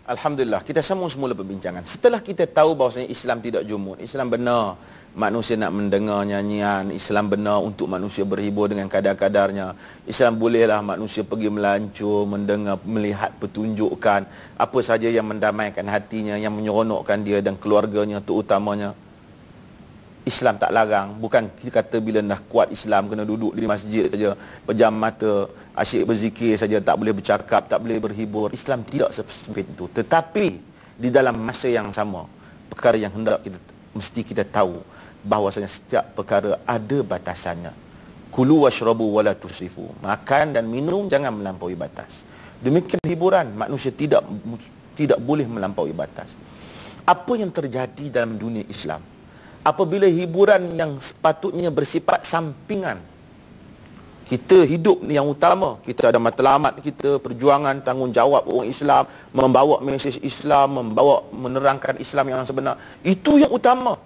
Alhamdulillah, kita sambung semula perbincangan. Setelah kita tahu bahawasanya Islam tidak jumud, Islam benar manusia nak mendengar nyanyian, Islam benar untuk manusia berhibur dengan kadar-kadarnya, Islam bolehlah manusia pergi melancur, mendengar, melihat pertunjukan, apa saja yang mendamaikan hatinya, yang menyeronokkan dia dan keluarganya terutamanya. Islam tak larang. Bukan kita kata bila dah kuat Islam kena duduk di masjid saja, pejam mata, asyik berzikir saja, tak boleh bercakap, tak boleh berhibur. Islam tidak seperti itu. Tetapi di dalam masa yang sama, perkara yang hendak kita mesti kita tahu bahawasanya setiap perkara ada batasannya. Kulu washrabu wala tusrifu. Makan dan minum jangan melampaui batas. Demikian hiburan, manusia tidak boleh melampaui batas. Apa yang terjadi dalam dunia Islam apabila hiburan yang sepatutnya bersifat sampingan, kita hidup yang utama, kita ada matlamat kita, perjuangan, tanggungjawab orang Islam, membawa mesej Islam, menerangkan Islam yang sebenar, itu yang utama.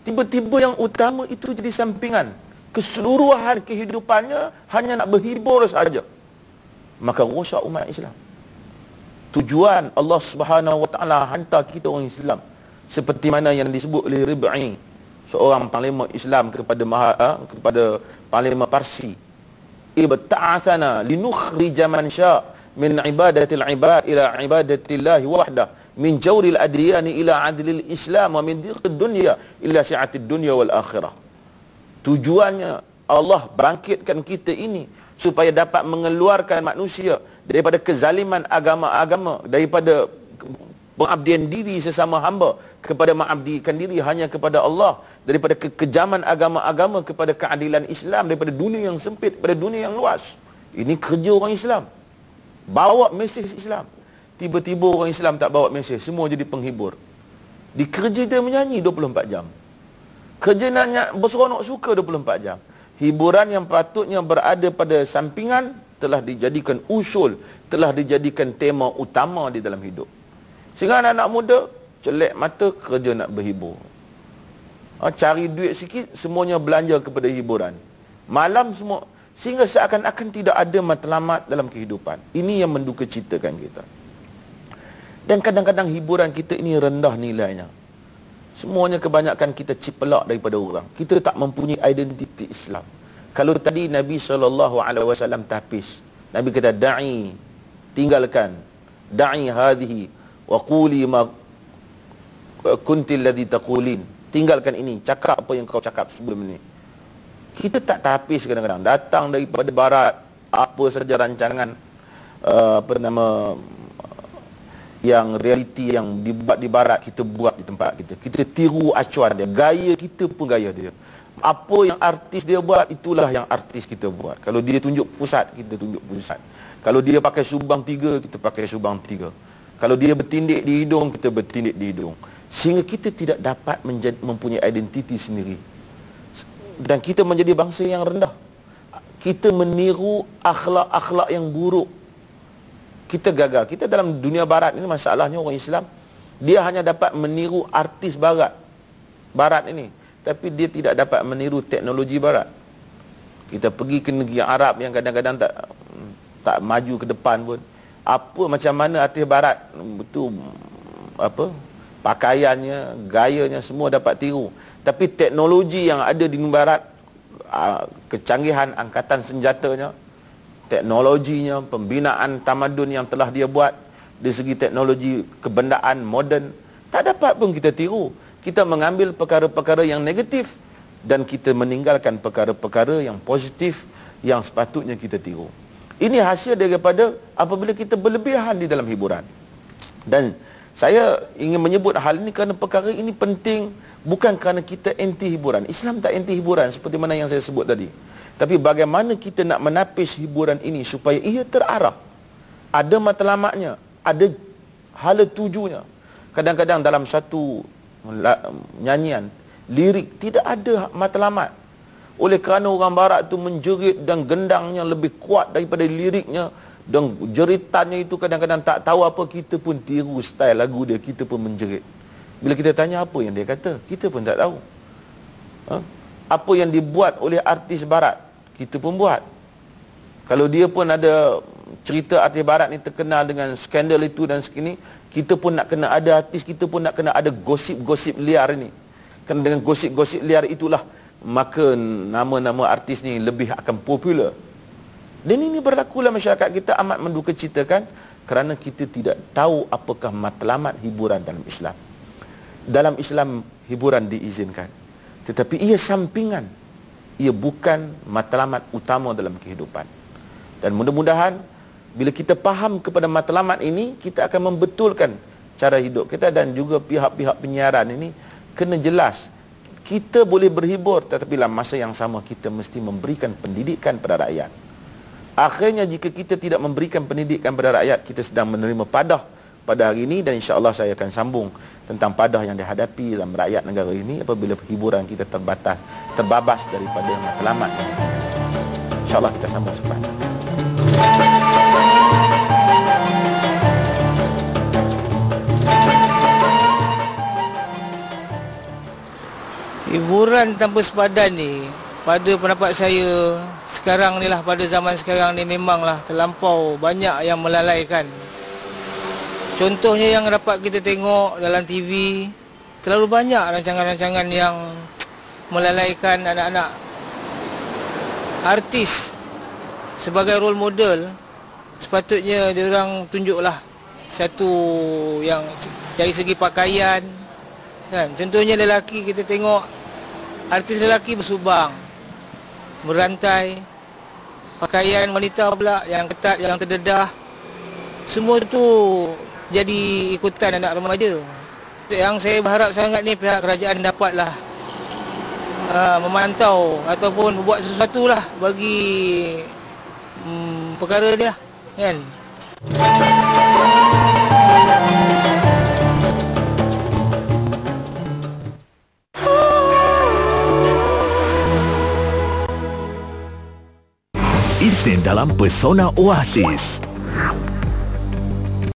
Tiba-tiba yang utama itu jadi sampingan. Keseluruhan kehidupannya hanya nak berhibur saja. Maka rosak umat Islam. Tujuan Allah Subhanahu Wa Taala hantar kita orang Islam, seperti mana yang disebut oleh Rib'i, seorang panglima Islam kepada panglima Parsi, ibta'athana linukhrija man sya' min ibadatil ibad ila ibadatillahi wahdah, min jawril adyani ila adlil Islam, wa min dhiqid dunya ila si'atid dunya wal akhirah. Tujuannya Allah bangkitkan kita ini supaya dapat mengeluarkan manusia daripada kezaliman agama-agama, daripada pengabdian diri sesama hamba kepada mengabdikan diri hanya kepada Allah, daripada kekejaman agama-agama kepada keadilan Islam, daripada dunia yang sempit pada dunia yang luas. Ini kerja orang Islam, bawa mesej Islam. Tiba-tiba orang Islam tak bawa mesej, semua jadi penghibur. Di kerja dia menyanyi 24 jam, kerja nak berseronok suka 24 jam. Hiburan yang patutnya berada pada sampingan telah dijadikan usul, telah dijadikan tema utama di dalam hidup. Sehingga anak-anak muda celek mata kerja nak berhibur. Cari duit sikit, semuanya belanja kepada hiburan. Malam semua, sehingga seakan-akan tidak ada matlamat dalam kehidupan. Ini yang mendukacitakan kita. Dan kadang-kadang hiburan kita ini rendah nilainya. Semuanya kebanyakan kita cipelak daripada orang. Kita tak mempunyai identiti Islam. Kalau tadi Nabi SAW tahfiz, Nabi kata da'i, tinggalkan, da'i hadhihi wa quli ma kuntil ladzi taqulin, tinggalkan ini, cakap apa yang kau cakap sebelum ini. Kita tak tahfiz kadang-kadang, datang daripada barat, apa saja rancangan yang realiti yang dibuat di barat, kita buat di tempat kita. Kita tiru acuan dia, gaya kita pun gaya dia. Apa yang artis dia buat, itulah yang artis kita buat. Kalau dia tunjuk pusat, kita tunjuk pusat. Kalau dia pakai subang 3, kita pakai subang 3. Kalau dia bertindik di hidung, kita bertindik di hidung. Sehingga kita tidak dapat mempunyai identiti sendiri. Dan kita menjadi bangsa yang rendah. Kita meniru akhlak-akhlak yang buruk. Kita gagal. Kita dalam dunia barat ini, masalahnya orang Islam, dia hanya dapat meniru artis barat ini, tapi dia tidak dapat meniru teknologi barat. Kita pergi ke negeri Arab yang kadang-kadang tak maju ke depan pun. Apa macam mana artis barat, betul pakaiannya, gayanya semua dapat tiru. Tapi teknologi yang ada di barat, kecanggihan angkatan senjatanya, teknologinya, pembinaan tamadun yang telah dia buat dari segi teknologi kebendaan moden, tak dapat pun kita tiru. Kita mengambil perkara-perkara yang negatif dan kita meninggalkan perkara-perkara yang positif yang sepatutnya kita tiru. Ini hasil daripada apabila kita berlebihan di dalam hiburan. Dan saya ingin menyebut hal ini kerana perkara ini penting, bukan kerana kita anti hiburan. Islam tak anti hiburan seperti mana yang saya sebut tadi. Tapi bagaimana kita nak menapis hiburan ini supaya ia terarah, ada matlamatnya, ada hala tujunya. Kadang-kadang dalam satu nyanyian, lirik tidak ada matlamat. Oleh kerana orang barat tu menjerit dan gendangnya lebih kuat daripada liriknya, dan jeritannya itu kadang-kadang tak tahu apa, kita pun tiru style lagu dia, kita pun menjerit. Bila kita tanya apa yang dia kata, kita pun tak tahu. Apa yang dibuat oleh artis barat, kita pun buat. Kalau dia pun ada cerita artis barat ni terkenal dengan skandal itu dan segini, kita pun nak kena ada artis, kita pun nak kena ada gosip-gosip liar ni. Kerana dengan gosip-gosip liar itulah maka nama-nama artis ni lebih akan popular. Dan ini berlaku dalam masyarakat kita amat menduka citakan kerana kita tidak tahu apakah matlamat hiburan dalam Islam. Dalam Islam hiburan diizinkan, tetapi ia sampingan, ia bukan matlamat utama dalam kehidupan. Dan mudah-mudahan bila kita faham kepada matlamat ini, kita akan membetulkan cara hidup kita. Dan juga pihak-pihak penyiaran ini kena jelas, kita boleh berhibur tetapi dalam masa yang sama kita mesti memberikan pendidikan pada rakyat. Akhirnya jika kita tidak memberikan pendidikan pada rakyat, kita sedang menerima padah pada hari ini. Dan insya-Allah saya akan sambung tentang padah yang dihadapi dalam rakyat negara ini apabila hiburan kita terbabas daripada matlamat. InsyaAllah kita sambung selepas. Hiburan tanpa sepadan ni, pada pendapat saya sekarang ni lah, pada zaman sekarang ni memanglah terlampau banyak yang melalaikan. Contohnya yang dapat kita tengok dalam TV, terlalu banyak rancangan-rancangan yang melalaikan anak-anak artis sebagai role model. Sepatutnya diorang tunjuklah satu yang dari segi pakaian kan. Contohnya lelaki, kita tengok artis lelaki bersubang, berantai, pakaian wanita pula yang ketat, yang terdedah. Semua tu jadi ikutan anak remaja. Yang saya berharap sangat ni pihak kerajaan dapatlah memantau ataupun membuat sesuatu lah bagi perkara ni lah kan. Isnin dalam Pesona Oasis.